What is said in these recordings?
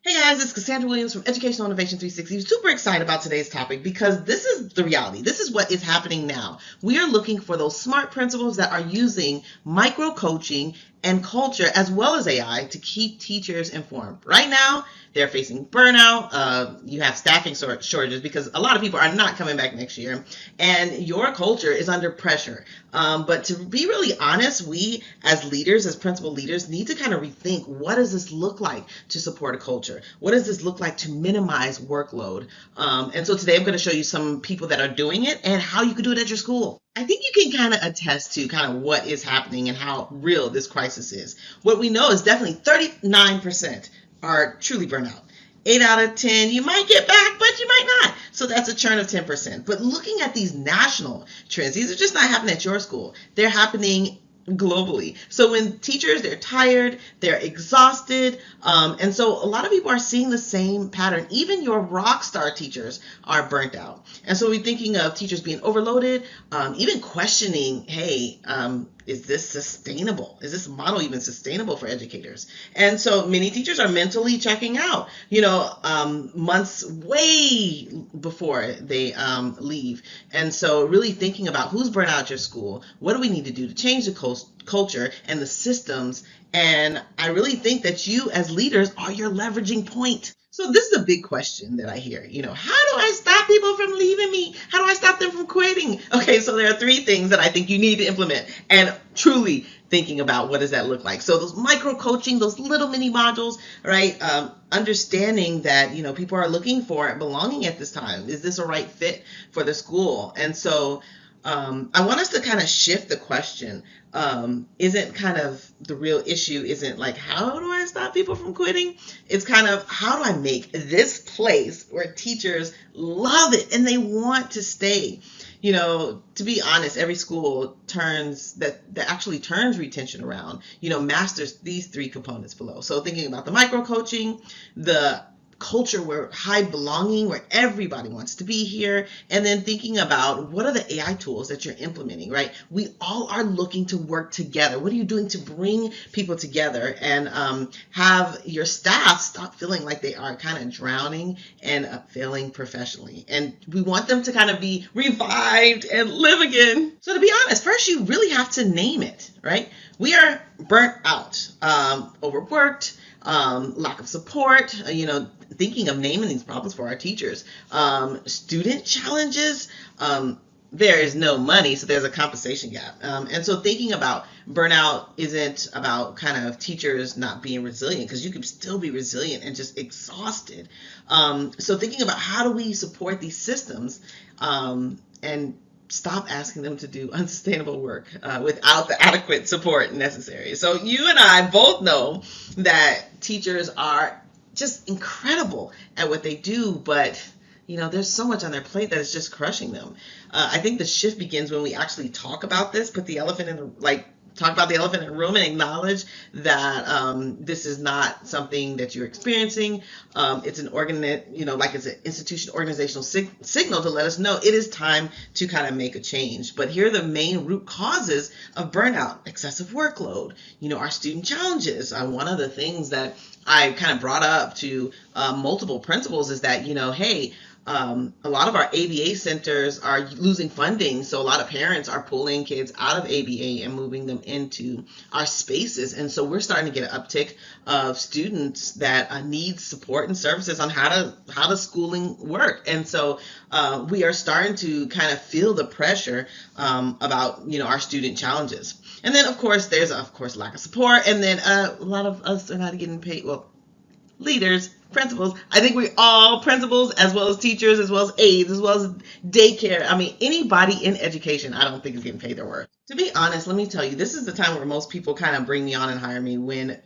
Hey guys, it's Cassandra Williams from Educational Innovation 360. Super excited about today's topic because this is the reality. This is what is happening now. We are looking for those smart principals that are using micro coaching and culture as well as AI to keep teachers informed. Right now, they're facing burnout. You have staffing shortages because a lot of people are not coming back next year, and your culture is under pressure. But to be really honest, we as leaders, as principal leaders, need to kind of rethink what does this look like to support a culture? What does this look like to minimize workload? And so today I'm going to show you some people that are doing it and how you can do it at your school. I think you can kind of attest to kind of what is happening and how real this crisis is. What we know is definitely 39% are truly burnout. 8 out of 10, you might get back, but you might not. So that's a churn of 10%. But looking at these national trends, these are just not happening at your school. They're happening globally. So when teachers, they're tired, they're exhausted, and so a lot of people are seeing the same pattern. Even your rock star teachers are burnt out. And so we're thinking of teachers being overloaded, even questioning, hey, is this sustainable? Is this model even sustainable for educators? And so many teachers are mentally checking out, months way before they leave. And so really thinking about who's burnt out at your school, what do we need to do to change the culture and the systems. And I really think that you as leaders are your leveraging point. So this is a big question that I hear. How do I stop people from leaving me? How do I stop them from quitting? Okay, so there are 3 things that I think you need to implement and truly thinking about what does that look like. So those micro coaching, those little mini modules, right? Understanding that, people are looking for belonging at this time. Is this a right fit for the school? And so I want us to kind of shift the question. Isn't kind of the real issue isn't like, how do I stop people from quitting? It's kind of, how do I make this place where teachers love it and they want to stay? To be honest, every school that actually turns retention around, masters these 3 components below. So thinking about the micro coaching, the culture where high belonging, where everybody wants to be here, and then thinking about what are the AI tools that you're implementing, right? We all are looking to work together. What are you doing to bring people together and have your staff stop feeling like they are kind of drowning and failing professionally? And we want them to kind of be revived and live again. So to be honest, first you really have to name it, right? We are burnt out, overworked, lack of support, thinking of naming these problems for our teachers. Student challenges, there is no money, so there's a compensation gap. And so thinking about burnout isn't about kind of teachers not being resilient, because you can still be resilient and just exhausted. So thinking about how do we support these systems and stop asking them to do unsustainable work without the adequate support necessary. So you and I both know that teachers are just incredible at what they do, but there's so much on their plate that is just crushing them. I think the shift begins when we actually talk about this, talk about the elephant in the room and acknowledge that this is not something that you're experiencing. It's an it's an institution organizational signal to let us know it is time to kind of make a change. But here are the main root causes of burnout: excessive workload, our student challenges. One of the things that I kind of brought up to multiple principals is that, hey, a lot of our ABA centers are losing funding, so a lot of parents are pulling kids out of ABA and moving them into our spaces. And so we're starting to get an uptick of students that need support and services on how does schooling work. And so we are starting to kind of feel the pressure about our student challenges. And then of course there's lack of support, and then a lot of us are not getting paid. Well, leaders, principals, I think we all, principals as well as teachers, as well as aides, as well as daycare. I mean, anybody in education, I don't think is getting paid their worth. To be honest, let me tell you, this is the time where most people kind of bring me on and hire me when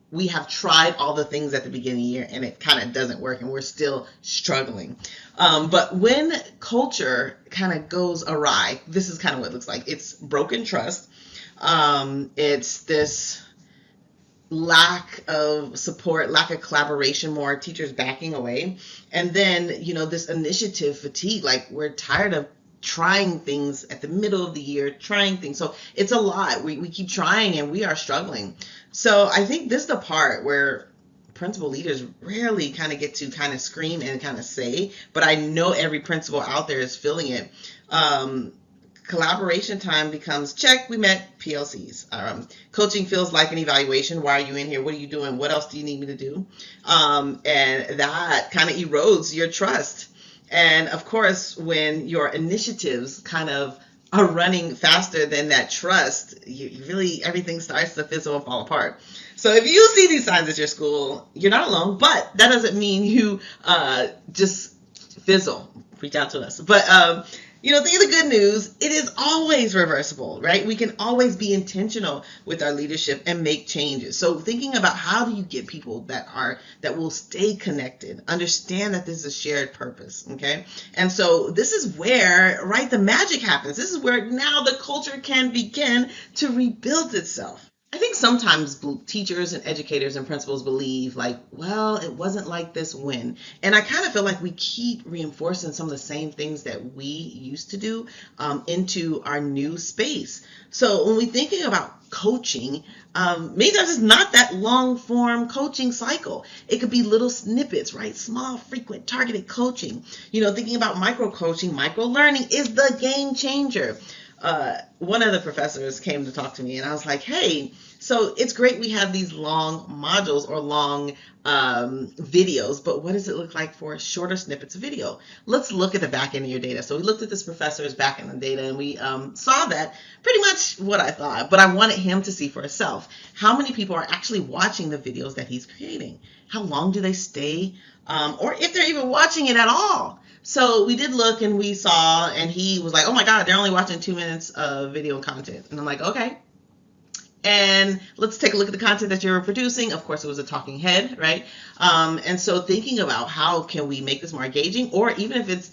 we have tried all the things at the beginning of the year and it kind of doesn't work and we're still struggling. But when culture kind of goes awry, this is kind of what it looks like. It's broken trust. It's this lack of support, lack of collaboration, more teachers backing away. And then, this initiative fatigue, like we're tired of trying things at the middle of the year, trying things. So it's a lot. We keep trying and we are struggling. So I think this is the part where principal leaders rarely kind of get to kind of scream and kind of say, but I know every principal out there is feeling it. Collaboration time becomes check, we met, PLCs. Coaching feels like an evaluation. Why are you in here? What are you doing? What else do you need me to do? And that kind of erodes your trust. And of course, when your initiatives kind of are running faster than that trust, you really, everything starts to fizzle and fall apart. So if you see these signs at your school, you're not alone, but that doesn't mean you just fizzle. Reach out to us. But think of the good news. It is always reversible, right? We can always be intentional with our leadership and make changes. So thinking about how do you get people that will stay connected, understand that this is a shared purpose, okay? And so this is where, right, the magic happens. This is where now the culture can begin to rebuild itself. I think sometimes teachers and educators and principals believe like, well, it wasn't like this when. And I kind of feel like we keep reinforcing some of the same things that we used to do into our new space. So when we're thinking about coaching, maybe there's just not that long form coaching cycle. It could be little snippets, right? Small, frequent, targeted coaching. Thinking about micro coaching, micro learning is the game changer. One of the professors came to talk to me and I was like, hey, so it's great we have these long modules or long videos, but what does it look like for shorter snippets of video? Let's look at the back end of your data. So we looked at this professor's back end of data and we saw that pretty much what I thought, but I wanted him to see for himself. How many people are actually watching the videos that he's creating? How long do they stay? Or if they're even watching it at all. So we did look and we saw, and he was like, oh my God, they're only watching 2 minutes of video content. And I'm like, okay. And let's take a look at the content that you're producing. Of course, it was a talking head, right? And so thinking about how can we make this more engaging, or even if it's,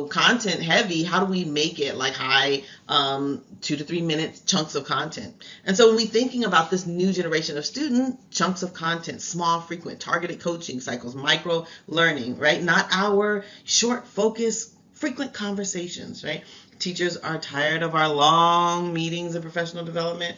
content heavy, how do we make it like high 2 to 3 minute chunks of content? And so when we're thinking about this new generation of student, chunks of content, small, frequent, targeted coaching cycles, micro learning, right? Not our short, focus, frequent conversations, right? Teachers are tired of our long meetings and professional development.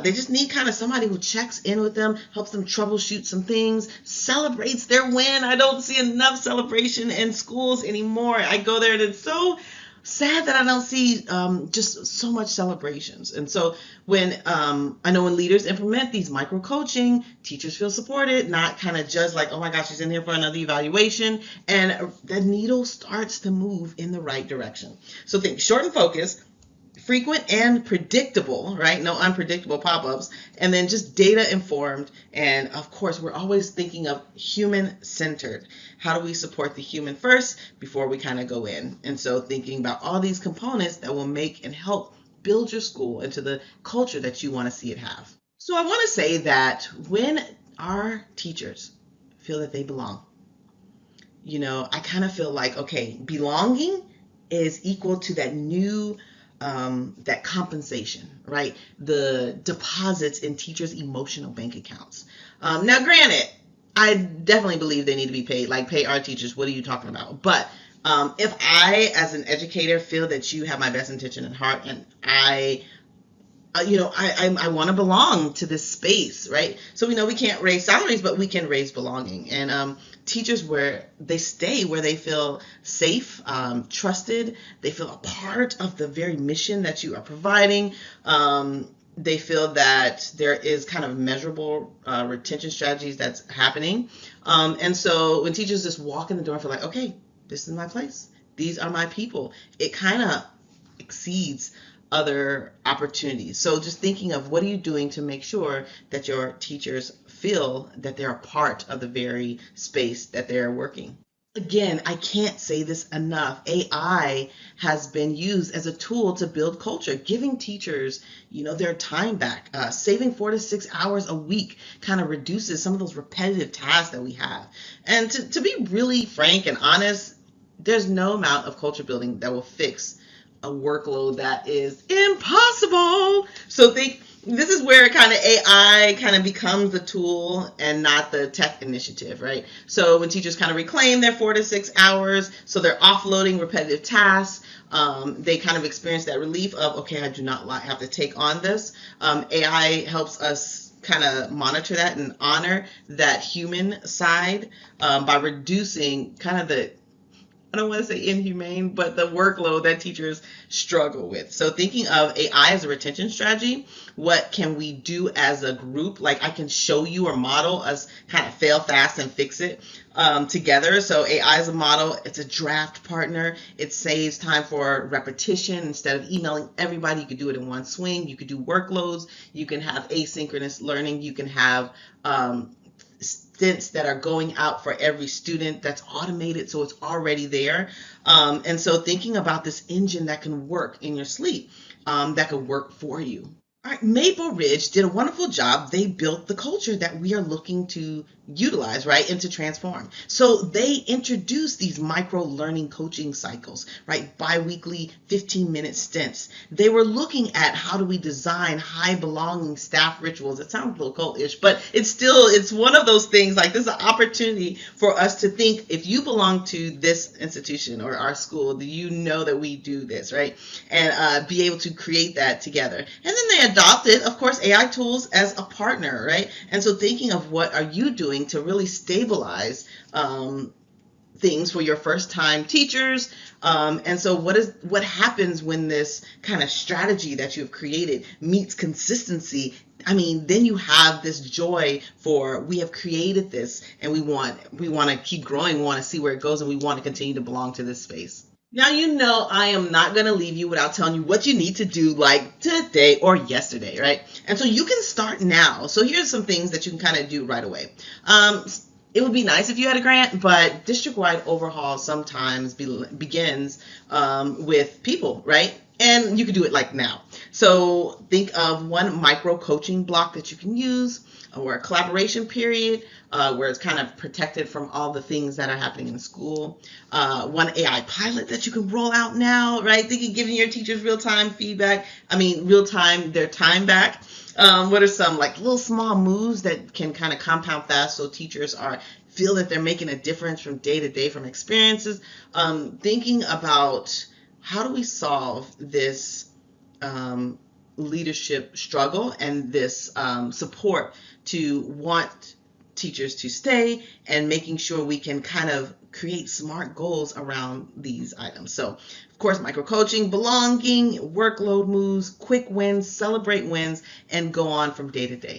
They just need kind of somebody who checks in with them, helps them troubleshoot some things, celebrates their win. I don't see enough celebration in schools anymore. I go there and it's so sad that I don't see just so much celebrations. And so when I know when leaders implement these micro coaching, teachers feel supported, not kind of judged like, oh my gosh, she's in here for another evaluation. And the needle starts to move in the right direction. So think short and focused, frequent and predictable, right? No unpredictable pop-ups, and then just data informed. And of course, we're always thinking of human centered. How do we support the human first before we kind of go in? And so thinking about all these components that will make and help build your school into the culture that you want to see it have. So I want to say that when our teachers feel that they belong, I kind of feel like, okay, belonging is equal to that new that compensation, right? The deposits in teachers' emotional bank accounts. Now, granted, I definitely believe they need to be paid, like pay our teachers. What are you talking about? But if I, as an educator, feel that you have my best intention at heart and I want to belong to this space, right? So we know we can't raise salaries, but we can raise belonging. And teachers where they stay, where they feel safe, trusted, they feel a part of the very mission that you are providing. They feel that there is kind of measurable retention strategies that's happening. And so when teachers just walk in the door and feel like, okay, this is my place, these are my people, it kind of exceeds other opportunities. So just thinking of what are you doing to make sure that your teachers feel that they're a part of the very space that they're working. Again, I can't say this enough. AI has been used as a tool to build culture, giving teachers, their time back. Saving 4 to 6 hours a week kind of reduces some of those repetitive tasks that we have. And to be really frank and honest, there's no amount of culture building that will fix a workload that is impossible. So this is where kind of AI kind of becomes the tool and not the tech initiative, right? So when teachers kind of reclaim their 4 to 6 hours, so they're offloading repetitive tasks, they kind of experience that relief of, okay, I do not have to take on this. AI helps us kind of monitor that and honor that human side by reducing kind of the, I don't want to say inhumane, but the workload that teachers struggle with. So thinking of AI as a retention strategy, what can we do as a group? Like I can show you or model us kind of fail fast and fix it together. So AI is a model. It's a draft partner. It saves time for repetition. Instead of emailing everybody, you could do it in one swing. You could do workloads. You can have asynchronous learning. You can have stints that are going out for every student that's automated, so it's already there. And so thinking about this engine that can work in your sleep, that could work for you. All right, Maple Ridge did a wonderful job. They built the culture that we are looking to utilize, right, and to transform. So they introduced these micro learning coaching cycles, right, bi-weekly 15-minute stints. They were looking at how do we design high belonging staff rituals. It sounds a little cultish, but it's one of those things, like this is an opportunity for us to think, if you belong to this institution or our school, do you know that we do this, right? And be able to create that together. And then they adopted, of course, AI tools as a partner, right? And so thinking of what are you doing to really stabilize things for your first time teachers. And so what happens when this kind of strategy that you've created meets consistency? I mean, then you have this joy for, we have created this and we want to keep growing, we want to see where it goes, and we want to continue to belong to this space. Now, you know, I am not going to leave you without telling you what you need to do like today or yesterday, right? And so you can start now. So here's some things that you can kind of do right away. It would be nice if you had a grant, but district-wide overhaul sometimes begins with people, right? And you could do it like now. So think of one micro coaching block that you can use, or a collaboration period where it's kind of protected from all the things that are happening in school. One AI pilot that you can roll out now, right? Thinking giving your teachers real-time feedback. I mean, real-time, their time back. What are some like little small moves that can kind of compound fast so teachers feel that they're making a difference from day to day from experiences? Thinking about how do we solve this leadership struggle and this support to want teachers to stay, and making sure we can kind of create smart goals around these items. So, of course, micro coaching, belonging, workload moves, quick wins, celebrate wins, and go on from day to day.